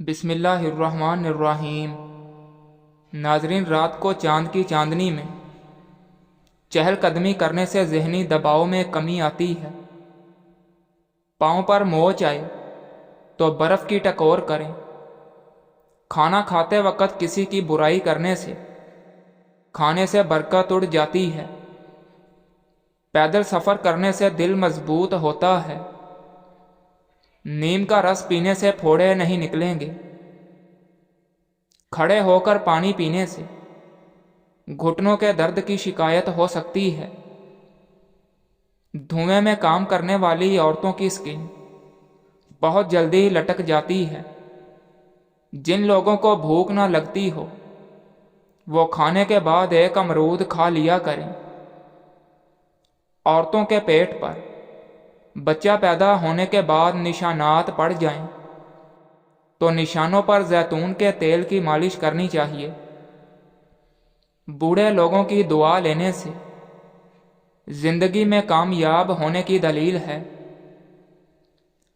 بسم اللہ الرحمن الرحیم۔ ناظرین، رات کو چاند کی چاندنی میں چہل قدمی کرنے سے ذہنی دباؤ میں کمی آتی ہے۔ پاؤں پر موچ آئے تو برف کی ٹکور کریں۔ کھانا کھاتے وقت کسی کی برائی کرنے سے کھانے سے برکت اڑ جاتی ہے۔ پیدل سفر کرنے سے دل مضبوط ہوتا ہے۔ نیم کا رس پینے سے پھوڑے نہیں نکلیں گے۔ کھڑے ہو کر پانی پینے سے گھٹنوں کے درد کی شکایت ہو سکتی ہے۔ دھوئیں میں کام کرنے والی عورتوں کی سکن بہت جلدی لٹک جاتی ہے۔ جن لوگوں کو بھوک نہ لگتی ہو وہ کھانے کے بعد ایک امرود کھا لیا کریں۔ عورتوں کے پیٹ پر بچہ پیدا ہونے کے بعد نشانات پڑ جائیں تو نشانوں پر زیتون کے تیل کی مالش کرنی چاہیے۔ بوڑھے لوگوں کی دعا لینے سے زندگی میں کامیاب ہونے کی دلیل ہے۔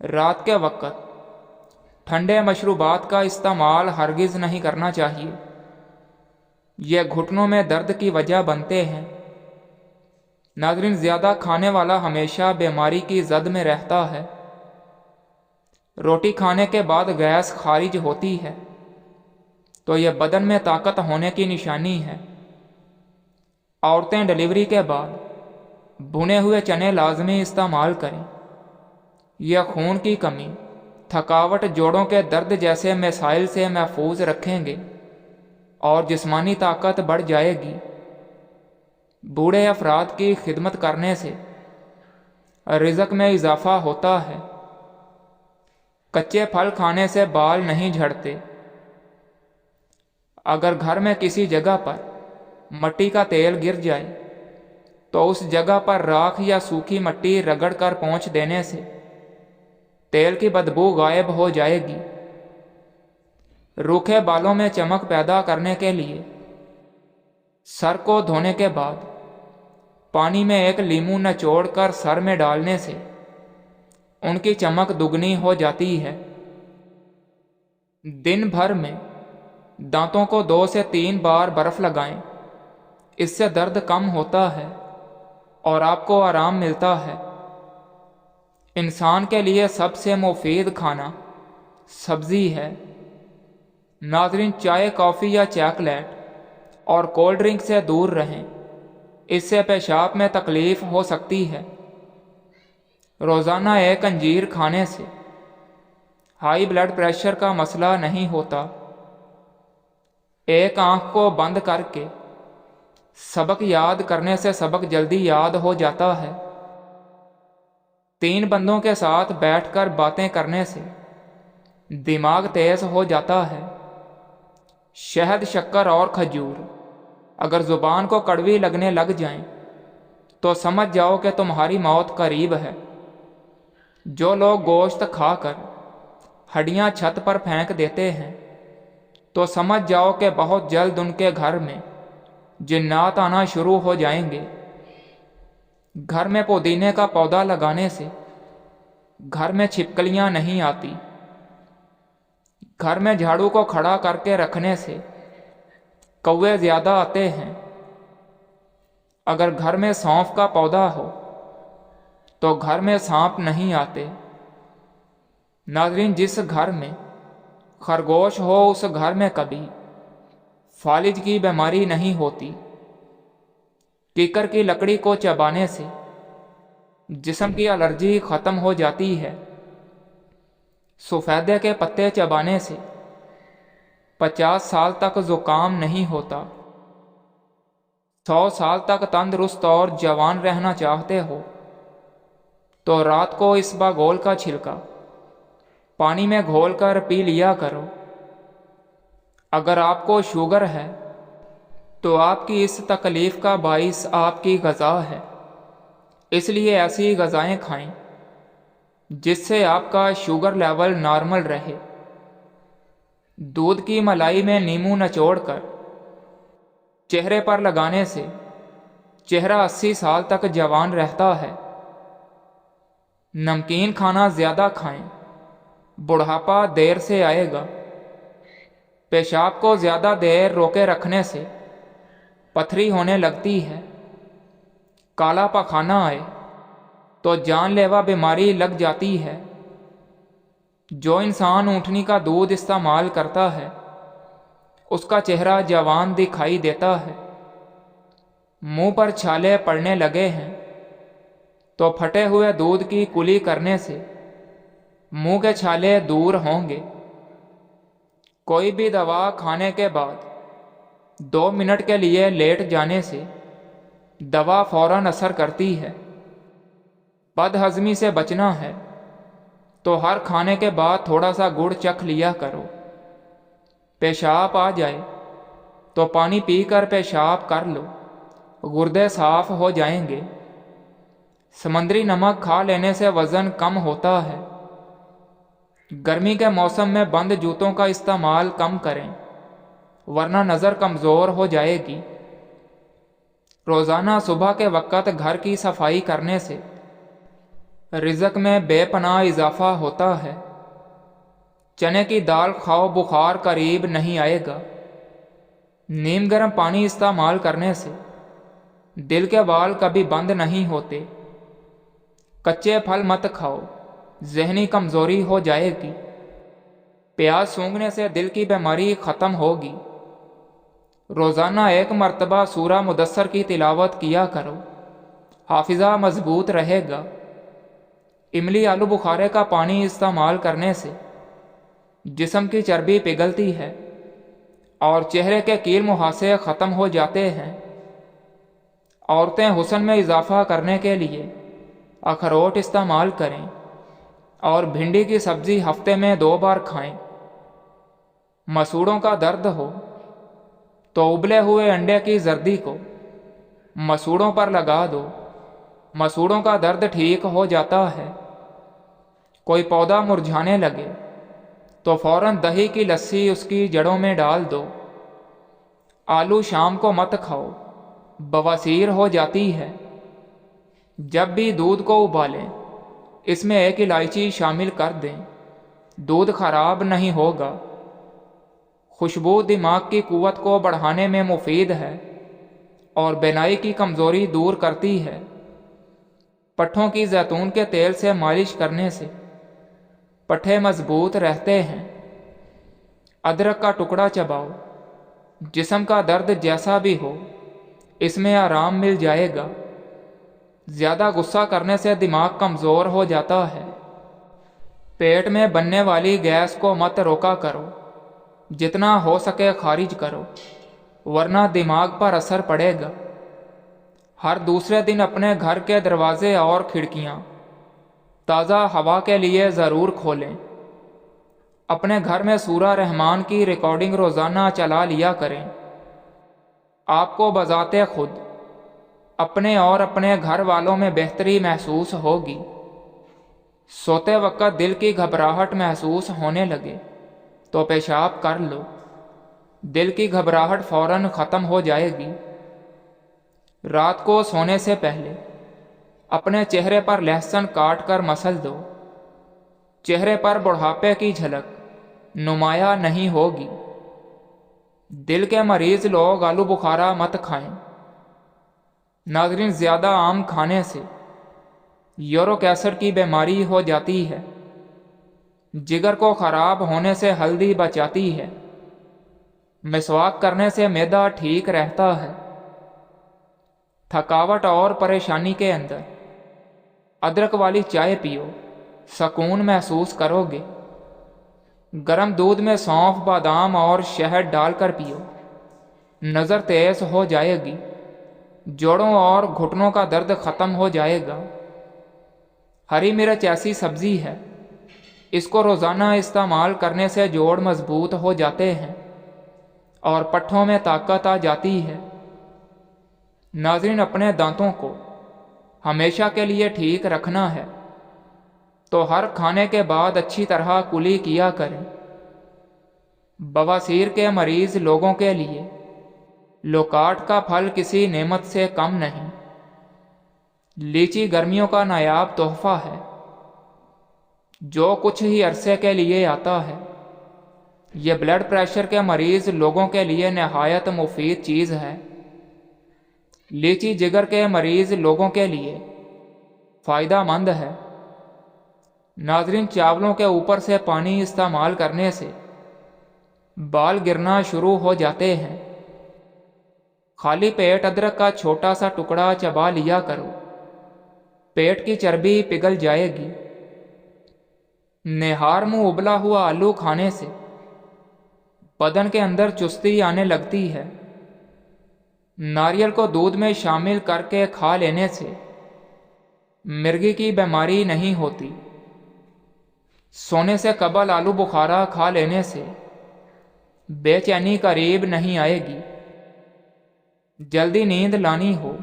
رات کے وقت ٹھنڈے مشروبات کا استعمال ہرگز نہیں کرنا چاہیے۔ یہ گھٹنوں میں درد کی وجہ بنتے ہیں۔ ناظرین، زیادہ کھانے والا ہمیشہ بیماری کی زد میں رہتا ہے۔ روٹی کھانے کے بعد گیس خارج ہوتی ہے تو یہ بدن میں طاقت ہونے کی نشانی ہے۔ عورتیں ڈلیوری کے بعد بھنے ہوئے چنے لازمی استعمال کریں۔ یہ خون کی کمی، تھکاوٹ، جوڑوں کے درد جیسے مسائل سے محفوظ رکھیں گے اور جسمانی طاقت بڑھ جائے گی۔ بوڑھے افراد کی خدمت کرنے سے رزق میں اضافہ ہوتا ہے۔ کچے پھل کھانے سے بال نہیں جھڑتے۔ اگر گھر میں کسی جگہ پر مٹی کا تیل گر جائے تو اس جگہ پر راکھ یا سوکھی مٹی رگڑ کر پونچھ دینے سے تیل کی بدبو غائب ہو جائے گی۔ روکھے بالوں میں چمک پیدا کرنے کے لیے سر کو دھونے کے بعد پانی میں ایک لیموں نچوڑ کر سر میں ڈالنے سے ان کی چمک دگنی ہو جاتی ہے۔ دن بھر میں دانتوں کو 2 سے 3 بار برف لگائیں۔ اس سے درد کم ہوتا ہے اور آپ کو آرام ملتا ہے۔ انسان کے لیے سب سے مفید کھانا سبزی ہے۔ ناظرین، چائے، کافی یا چاکلیٹ اور کولڈ ڈرنک سے دور رہیں۔ اس سے پیشاب میں تکلیف ہو سکتی ہے۔ روزانہ ایک انجیر کھانے سے ہائی بلڈ پریشر کا مسئلہ نہیں ہوتا۔ ایک آنکھ کو بند کر کے سبق یاد کرنے سے سبق جلدی یاد ہو جاتا ہے۔ 3 بندوں کے ساتھ بیٹھ کر باتیں کرنے سے دماغ تیز ہو جاتا ہے۔ شہد، شکر اور کھجور اگر زبان کو کڑوی لگنے لگ جائیں تو سمجھ جاؤ کہ تمہاری موت قریب ہے۔ جو لوگ گوشت کھا کر ہڈیاں چھت پر پھینک دیتے ہیں تو سمجھ جاؤ کہ بہت جلد ان کے گھر میں جنات آنا شروع ہو جائیں گے۔ گھر میں پودینے کا پودا لگانے سے گھر میں چھپکلیاں نہیں آتی۔ گھر میں جھاڑو کو کھڑا کر کے رکھنے سے کوے زیادہ آتے ہیں۔ اگر گھر میں سونف کا پودا ہو تو گھر میں سانپ نہیں آتے۔ ناظرین، جس گھر میں خرگوش ہو اس گھر میں کبھی فالج کی بیماری نہیں ہوتی۔ کیکر کی لکڑی کو چبانے سے جسم کی الرجی ختم ہو جاتی ہے۔ سفیدے کے پتے چبانے سے 50 سال تک زکام نہیں ہوتا۔ 100 سال تک تندرست اور جوان رہنا چاہتے ہو تو رات کو اسباگول کا چھلکا پانی میں گھول کر پی لیا کرو۔ اگر آپ کو شوگر ہے تو آپ کی اس تکلیف کا باعث آپ کی غذا ہے۔ اس لیے ایسی غذائیں کھائیں جس سے آپ کا شوگر لیول نارمل رہے۔ دودھ کی ملائی میں نیمبو نچوڑ کر چہرے پر لگانے سے چہرہ 80 سال تک جوان رہتا ہے۔ نمکین کھانا زیادہ کھائیں، بڑھاپا دیر سے آئے گا۔ پیشاب کو زیادہ دیر روکے رکھنے سے پتھری ہونے لگتی ہے۔ کالا پخانہ آئے تو جان لیوا بیماری لگ جاتی ہے۔ جو انسان اونٹنی کا دودھ استعمال کرتا ہے اس کا چہرہ جوان دکھائی دیتا ہے۔ منہ پر چھالے پڑنے لگے ہیں تو پھٹے ہوئے دودھ کی کلی کرنے سے منہ کے چھالے دور ہوں گے۔ کوئی بھی دوا کھانے کے بعد 2 منٹ کے لیے لیٹ جانے سے دوا فوراً اثر کرتی ہے۔ بد ہضمی سے بچنا ہے تو ہر کھانے کے بعد تھوڑا سا گڑ چکھ لیا کرو۔ پیشاب آ جائے تو پانی پی کر پیشاب کر لو، گردے صاف ہو جائیں گے۔ سمندری نمک کھا لینے سے وزن کم ہوتا ہے۔ گرمی کے موسم میں بند جوتوں کا استعمال کم کریں ورنہ نظر کمزور ہو جائے گی۔ روزانہ صبح کے وقت گھر کی صفائی کرنے سے رزق میں بے پناہ اضافہ ہوتا ہے۔ چنے کی دال کھاؤ، بخار قریب نہیں آئے گا۔ نیم گرم پانی استعمال کرنے سے دل کے وال کبھی بند نہیں ہوتے۔ کچے پھل مت کھاؤ، ذہنی کمزوری ہو جائے گی۔ پیاز سونگھنے سے دل کی بیماری ختم ہوگی۔ روزانہ 1 مرتبہ سورہ مدثر کی تلاوت کیا کرو، حافظہ مضبوط رہے گا۔ املی آلو بخارے کا پانی استعمال کرنے سے جسم کی چربی پگھلتی ہے اور چہرے کے کیل مہاسے ختم ہو جاتے ہیں۔ عورتیں حسن میں اضافہ کرنے کے لیے اخروٹ استعمال کریں اور بھنڈی کی سبزی ہفتے میں 2 بار کھائیں۔ مسوڑوں کا درد ہو تو ابلے ہوئے انڈے کی زردی کو مسوڑوں پر لگا دو، مسوڑوں کا درد ٹھیک ہو جاتا ہے۔ کوئی پودا مرجھانے لگے تو فوراً دہی کی لسی اس کی جڑوں میں ڈال دو۔ آلو شام کو مت کھاؤ، بواسیر ہو جاتی ہے۔ جب بھی دودھ کو ابالیں اس میں 1 الائچی شامل کر دیں، دودھ خراب نہیں ہوگا۔ خوشبو دماغ کی قوت کو بڑھانے میں مفید ہے اور بینائی کی کمزوری دور کرتی ہے۔ پٹھوں کی زیتون کے تیل سے مالش کرنے سے پٹھے مضبوط رہتے ہیں۔ ادرک کا ٹکڑا چباؤ، جسم کا درد جیسا بھی ہو اس میں آرام مل جائے گا۔ زیادہ غصہ کرنے سے دماغ کمزور ہو جاتا ہے۔ پیٹ میں بننے والی گیس کو مت روکا کرو، جتنا ہو سکے خارج کرو ورنہ دماغ پر اثر پڑے گا۔ ہر دوسرے دن اپنے گھر کے دروازے اور کھڑکیاں تازہ ہوا کے لیے ضرور کھولیں۔ اپنے گھر میں سورہ رحمان کی ریکارڈنگ روزانہ چلا لیا کریں۔ آپ کو بذات خود اپنے اور اپنے گھر والوں میں بہتری محسوس ہوگی۔ سوتے وقت دل کی گھبراہٹ محسوس ہونے لگے تو پیشاب کر لو، دل کی گھبراہٹ فوراً ختم ہو جائے گی۔ رات کو سونے سے پہلے اپنے چہرے پر لہسن کاٹ کر مسل دو، چہرے پر بڑھاپے کی جھلک نمایاں نہیں ہوگی۔ دل کے مریض لوگ آلو بخارا مت کھائیں۔ ناظرین، زیادہ آم کھانے سے یورک ایسڈ کی بیماری ہو جاتی ہے۔ جگر کو خراب ہونے سے ہلدی بچاتی ہے۔ مسواک کرنے سے معدہ ٹھیک رہتا ہے۔ تھکاوٹ اور پریشانی کے اندر ادرک والی چائے پیو، سکون محسوس کرو گے۔ گرم دودھ میں سونف، بادام اور شہد ڈال کر پیو، نظر تیز ہو جائے گی۔ جوڑوں اور گھٹنوں کا درد ختم ہو جائے گا۔ ہری مرچ ایسی سبزی ہے، اس کو روزانہ استعمال کرنے سے جوڑ مضبوط ہو جاتے ہیں اور پٹھوں میں طاقت آ جاتی ہے۔ ناظرین، اپنے دانتوں کو ہمیشہ کے لیے ٹھیک رکھنا ہے تو ہر کھانے کے بعد اچھی طرح کلی کیا کریں۔ بواسیر کے مریض لوگوں کے لیے لوکاٹ کا پھل کسی نعمت سے کم نہیں۔ لیچی گرمیوں کا نایاب تحفہ ہے جو کچھ ہی عرصے کے لیے آتا ہے۔ یہ بلڈ پریشر کے مریض لوگوں کے لیے نہایت مفید چیز ہے۔ لیچی جگر کے مریض لوگوں کے لیے فائدہ مند ہے۔ ناظرین، چاولوں کے اوپر سے پانی استعمال کرنے سے بال گرنا شروع ہو جاتے ہیں۔ خالی پیٹ ادرک کا چھوٹا سا ٹکڑا چبا لیا کرو، پیٹ کی چربی پگھل جائے گی۔ نہار منہ ابلا ہوا آلو کھانے سے بدن کے اندر چستی آنے لگتی ہے۔ ناریل کو دودھ میں شامل کر کے کھا لینے سے مرگی کی بیماری نہیں ہوتی۔ سونے سے قبل آلو بخارا کھا لینے سے بے چینی قریب نہیں آئے گی۔ جلدی نیند لانی ہو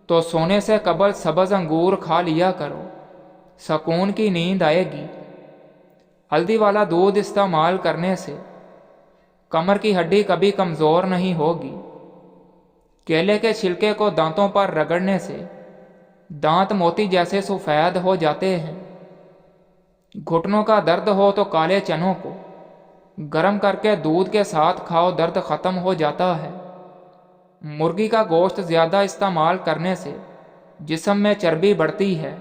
تو سونے سے قبل سبز انگور کھا لیا کرو، سکون کی نیند آئے گی۔ ہلدی والا دودھ استعمال کرنے سے کمر کی ہڈی کبھی کمزور نہیں ہوگی۔ کیلے کے چھلکے کو دانتوں پر رگڑنے سے دانت موتی جیسے سفید ہو جاتے ہیں۔ گھٹنوں کا درد ہو تو کالے چنوں کو گرم کر کے دودھ کے ساتھ کھاؤ، درد ختم ہو جاتا ہے۔ مرغی کا گوشت زیادہ استعمال کرنے سے جسم میں چربی بڑھتی ہے۔